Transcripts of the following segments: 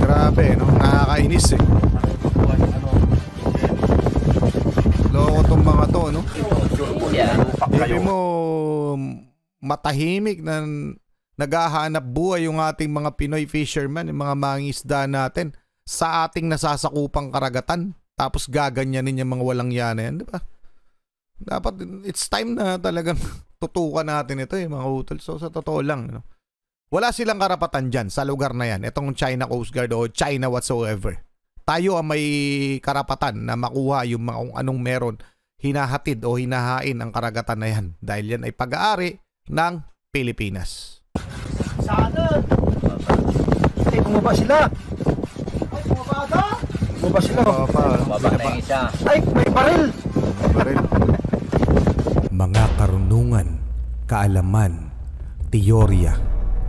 Grabe, no? Nakakainis eh. Loko tong mga to, no? Hindi mo matahimik na naghahanap buhay yung ating mga Pinoy fishermen, yung mga mangingisda natin sa ating nasasakupang karagatan. Tapos gaganyanin yung mga walang yana yan, di ba? Dapat, it's time na talagang tutukan natin ito, yung mga utol. So, sa totoo lang, no? Wala silang karapatan dyan sa lugar na yan. Itong China Coast Guard o China whatsoever. Tayo ang may karapatan na makuha yung mga kung anong meron hinahatid o hinahain ang karagatan na yan. Dahil yan ay pag-aari ng Pilipinas. Sana! Ay, bumaba sila! Ay, bumaba ka? Bumaba sila. Bumaba na yung isa. Ay, may baril! May baril. Mga karunungan, kaalaman, teorya,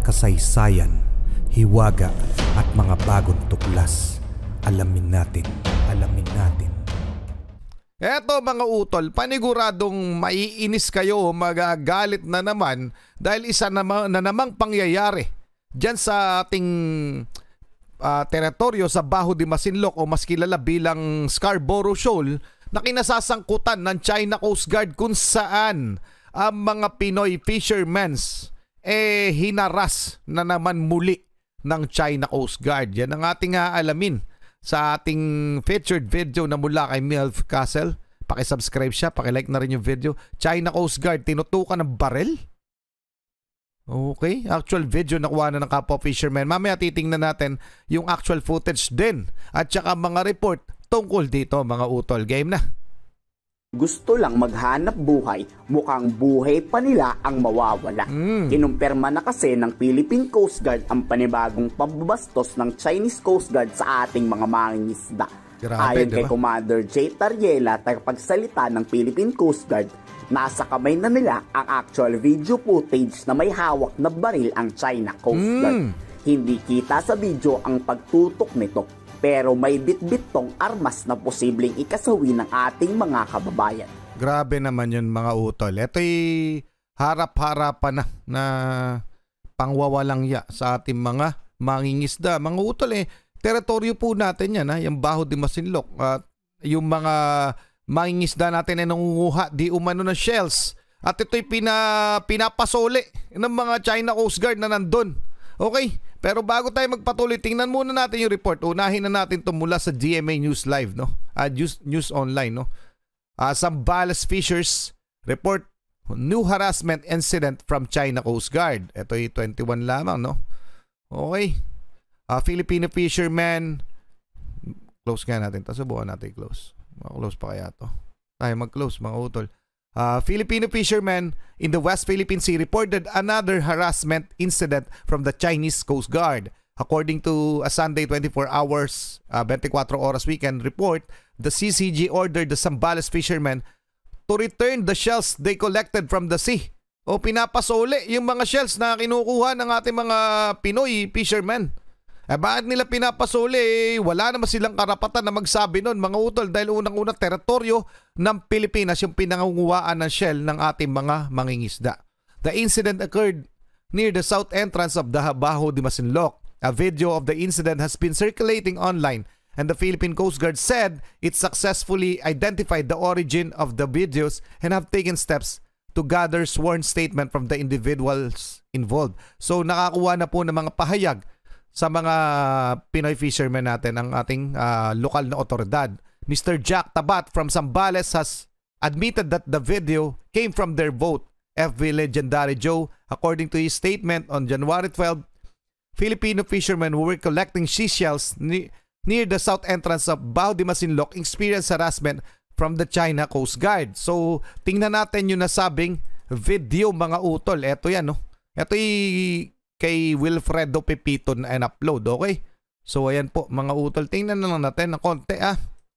kasaysayan, hiwaga at mga bagong tuklas. Alamin natin. Alamin natin. Eto mga utol, paniguradong maiinis kayo, magagalit na naman dahil isa na namang pangyayari dyan sa ating teritoryo sa Baho de Masinloc o mas kilala bilang Scarborough Shoal na kinasasangkutan ng China Coast Guard kung saan ang mga Pinoy fishermen hinaras na naman muli ng China Coast Guard. Yan ang ating aalamin sa ating featured video na mula kay Milf Castle. Pakisubscribe siya, pakilike na rin yung video. China Coast Guard, tinutukan ng baril? Okay, actual video nakuha na ng kapwa fisherman. Mamaya titingnan natin yung actual footage din at saka mga report tungkol dito mga utol. Game na. Gusto lang maghanap buhay, mukhang buhay pa nila ang mawawala. Kinumpirma na kasi ng Philippine Coast Guard ang panibagong pambabastos ng Chinese Coast Guard sa ating mga mangingisda. Ayon kay Commander J. Tariela, tagapagsalita ng Philippine Coast Guard, nasa kamay na nila ang actual video footage na may hawak na baril ang China Coast Guard. Hindi kita sa video ang pagtutok nito, pero may bitbit tong armas na posibleng ikasawi ng ating mga kababayan. Grabe naman yun mga utol. Ito'y harap-harapan na pangwawalang ya sa ating mga mangingisda. Mga utol teritoryo po natin yan, yung Baho de Masinloc. At yung mga mangingisda natin ay nangunguha di umano ng shells. At ito'y pinapasole ng mga China Coast Guard na nandun. Okay, pero bago tayo magpatuloy, tingnan muna natin yung report. Unahin na natin ito mula sa GMA News Live, no? News Online, no? Zambales Fishers report new harassment incident from China Coast Guard. Ito'y 21 lamang, no? Okay. Filipino fishermen, close nga natin. Subukan natin close. Close pa kaya to. Tayo mag-close, mga utol. Filipino fishermen in the West Philippine Sea reported another harassment incident from the Chinese Coast Guard. According to a Sunday 24 hours, 24 oras weekend report, the CCG ordered the Zambales fishermen to return the shells they collected from the sea. O pinapasole yung mga shells na kinukuha ng ating mga Pinoy fishermen. Bakit nila pinapasuli? Wala naman silang karapatan na magsabi nun, mga utol, dahil unang-unang teritoryo ng Pilipinas yung pinangunguhaan ng shell ng ating mga mangingisda. The incident occurred near the south entrance of the Baho de Masinloc. A video of the incident has been circulating online, and the Philippine Coast Guard said it successfully identified the origin of the videos and have taken steps to gather sworn statement from the individuals involved. So nakakuha na po ng mga pahayag sa mga Pinoy fishermen natin ang ating lokal na otoridad. Mr. Jack Tabat from Zambales has admitted that the video came from their boat, FV Legendary Joe. According to his statement on January 12, Filipino fishermen who were collecting seashells near the south entrance of Baho de Masinloc experienced harassment from the China Coast Guard. So, tingnan natin yung nasabing video mga utol. Ito yan, no? Ito'y kay Wilfredo Pepito na in-upload, okay? So, ayan po, mga utol. Tingnan na lang natin ng konti,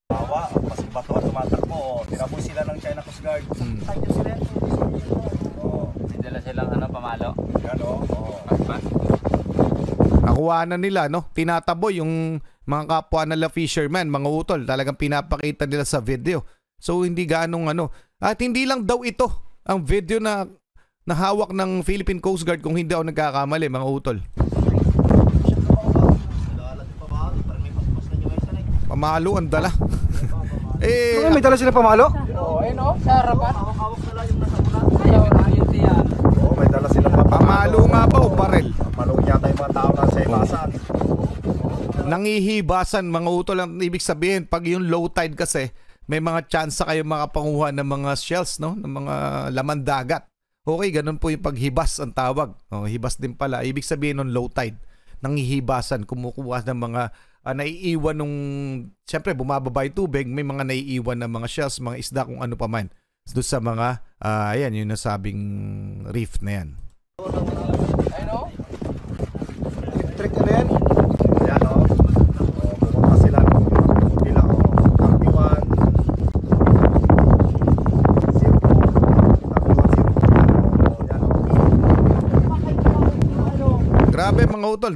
Bawa, kasi bato at tumatakbo. Tinaboy sila ng China Coast Guard. Tayo sila. Dala silang pamalo. Yan, Nakuha na nila, no? Tinataboy yung mga kapwa nila fishermen, mga utol. Talagang pinapakita nila sa video. So, hindi ganong At hindi lang daw ito ang video na hawak ng Philippine Coast Guard kung hindi ako nagkakamali, mga utol. Pamalo ang dala. May dala sila pamalo? Oo, ayun o, sa harapan. Hawak na lang yung nasa ulan. Ayaw, ayun yan. Oo, may dala silang Pamalo nga ba o barel? Pamalo yata yung mga tao na sa ibasan. Nangihibasan mga utol. Ang ibig sabihin, pag yung low tide kasi, may mga chance kayo makapanguha ng mga shells, no? Ng mga laman dagat. Okay, ganun po yung paghibas ang tawag. Hibas din pala. Ibig sabihin ng low tide. Nangihibasan, kumukuha ng mga naiiwan nung, siyempre bumababa yung tubig, may mga naiiwan na mga shells, mga isda, kung ano pa man. Doon sa mga, ayan, yung nasabing reef na yan. Ayun o. Trick na yan. Ayan o. Pumunta sila ng bilang 31, 0, Grabe mga utol.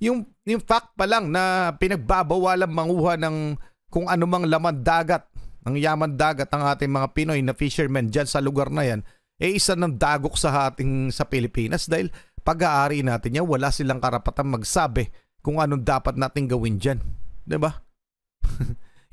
Yung fact pa lang na pinagbabawalan manguha ng kung anumang laman dagat, ng yaman dagat ng ating mga Pinoy na fishermen dyan sa lugar na yan, isa ng dagok sa ating sa Pilipinas dahil pag-aari natin yan, wala silang karapatan magsabi kung anong dapat natin gawin dyan. Diba?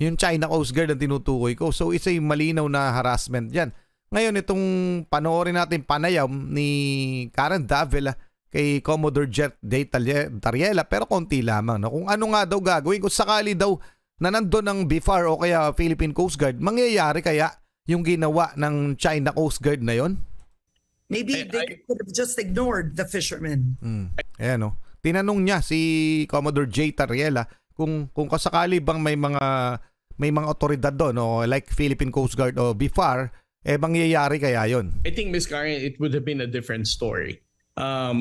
Yung China Coast Guard ang tinutukoy ko. So isa yung malinaw na harassment dyan. Ngayon itong panoorin natin panayam ni Karen Davila kay Commodore Jet Day Tariela, pero konti lamang. No? Kung ano nga daw gagawin, kung sakali daw na nandun ng BFAR o kaya Philippine Coast Guard, mangyayari kaya yung ginawa ng China Coast Guard na yon? Maybe they could have just ignored the fishermen. Ayan, no? Tinanong niya si Commodore J. Tariela kung kasakali bang may mga otoridad doon, no? Like Philippine Coast Guard o BFAR, mangyayari kaya yon? I think, Ms. Karen, it would have been a different story.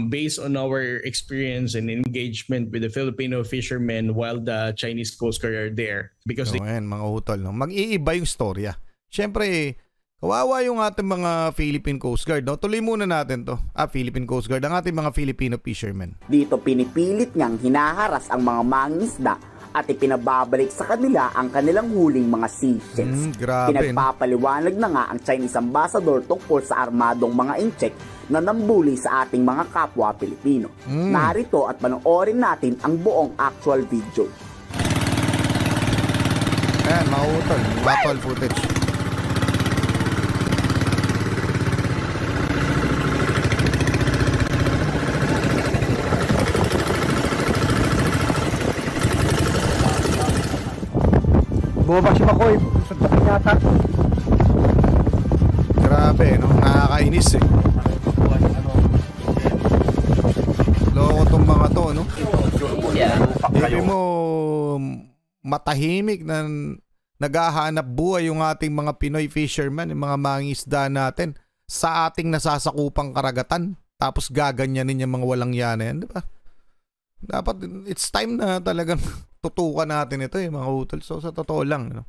Based on our experience and engagement with the Filipino fishermen while the Chinese Coast Guard are there. Because ayan, mga utol, no? Mag-iiba yung storya. Siyempre, kawawa yung ating mga Philippine Coast Guard. No? Tuloy muna natin to. Philippine Coast Guard, ang ating mga Filipino fishermen. Dito pinipilit niyang hinaharas ang mga mangingisda at ipinababalik sa kanila ang kanilang huling mga seashells. Grabe. Pinagpapaliwanag na nga ang Chinese ambassador tungkol sa armadong mga incheck na nambuli sa ating mga kapwa Pilipino. Narito at panoorin natin ang buong actual video. Ayan, mga utol, battle footage. Bumaba si Makoy. Suntakin yata. Grabe, no? Nakakainis eh. Loko tong mga to, no? Hindi mo matahimik na naghahanap buhay yung ating mga Pinoy fishermen, yung mga mangingisda natin sa ating nasasakupang karagatan. Tapos gaganyanin yung mga walang yana yan, di ba? Dapat, it's time na talagang tutukan natin ito, mga utol. So, sa totoo lang, no?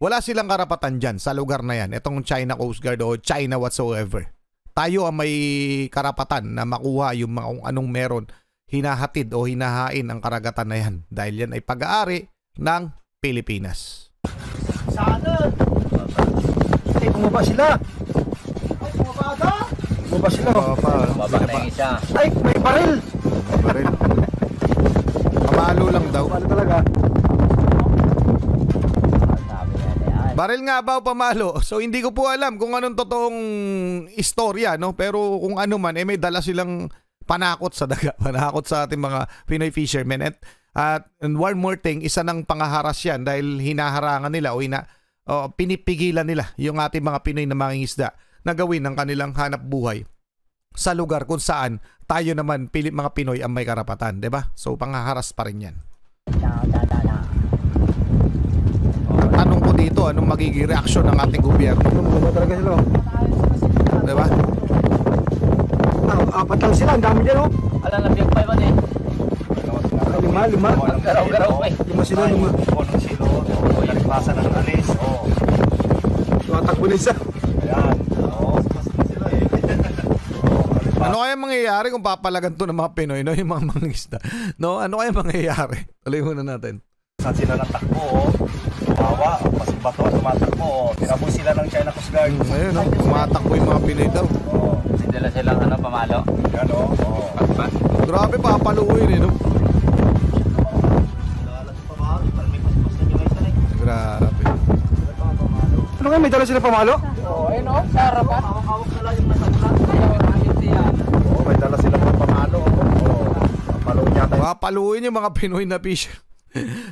Wala silang karapatan dyan sa lugar na yan. Itong China Coast Guard o China whatsoever. Tayo ang may karapatan na makuha yung mga kung anong meron, hinahatid o hinahain ang karagatan na yan. Dahil yan ay pag-aari ng Pilipinas. Sana! Ay, bumaba sila. Ay, bumaba! Bumaba sila. Babak na yung isa. Ay, may baril. Baril. Pamalo lang daw. Ano talaga? Baril nga ba o pamalo? So hindi ko po alam kung anong totoong istorya, no? Pero kung ano man, may dala silang panakot sa daga, panakot sa ating mga Pinoy fishermen. At one more thing, isa ng pangaharas yan dahil hinaharangan nila o pinipigilan nila yung ating mga Pinoy na mangingisda na gawin ng kanilang hanap buhay sa lugar kung saan tayo naman mga Pinoy ang may karapatan, 'di ba? So pangaharas pa rin 'yan. Tanong ko dito, anong magiging reaksyon ng ating gobyerno? Bumaba talaga sila. 'Di ba? Apat lang sila, ang dami dyan, oh. Alam na, biyag pa yun eh. Lima. Garaw-garaw pa eh. Lima sila, lima. Ng silo, nalipasan ng alis, Tumatakbo na isa. Ayan, sila eh. Ano kaya mangyayari kung papalagan to ng mga Pinoy, no? Yung mga mangingisda, no? Ano kaya mangyayari? Tuloy muna natin. Saan sila natakbo, tumawa, bato at tumatakbo, tinaboy sila ng China Coast Guard. Ayun, no? Tumatakbo yung mga Pinoy daw. Dala silang pamalo. Yan o. Grabe, papaluin eh, no? Ano, may dala sila pamalo? Oo, ayun o, sa harapan. Hawak na lang yung nasa ulan. Oo, may dala sila ng pamalo. Pamalo niya tayo. Papaluin yung mga Pinoy na fisher.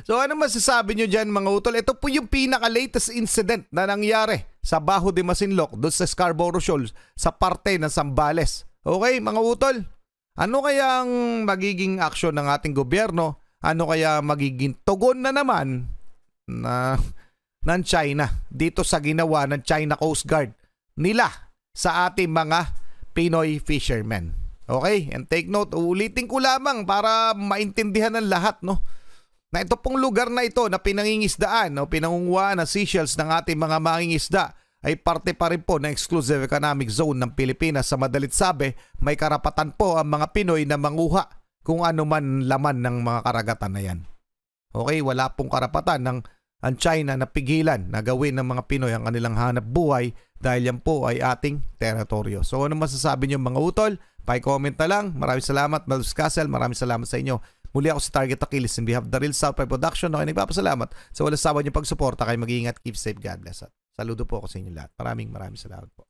So ano masasabi nyo dyan mga utol? Ito po yung pinaka-latest incident na nangyari sa Bajo de Masinloc, doon sa Scarborough Shoals, sa parte ng Zambales. Okay mga utol? Ano kaya ang magiging aksyon ng ating gobyerno? Ano kaya magiging tugon na naman ng China dito sa ginawa ng China Coast Guard nila sa ating mga Pinoy fishermen? Okay? And take note, ulitin ko lamang para maintindihan ng lahat, no? Na ito pong lugar na ito na pinangingisdaan o pinangunguhaan ng seashells ng ating mga mangingisda ay parte pa rin po ng exclusive economic zone ng Pilipinas. Sa madalit sabi, may karapatan po ang mga Pinoy na manguha kung ano man laman ng mga karagatan na yan. Okay, wala pong karapatan ng ang China na pigilan na gawin ng mga Pinoy ang kanilang hanap buhay dahil yan po ay ating teritoryo. So ano masasabi niyo mga utol? Pa-comment na lang. Maraming salamat, Melvs Castle. Maraming salamat sa inyo. Muli ako si Target Achilles and we have the Real South Production. Okay, nagpapasalamat sa walang sawa niyong pagsuporta. Kayo mag-iingat. Keep safe. God bless. Saludo po ako sa inyo lahat. Maraming salamat po.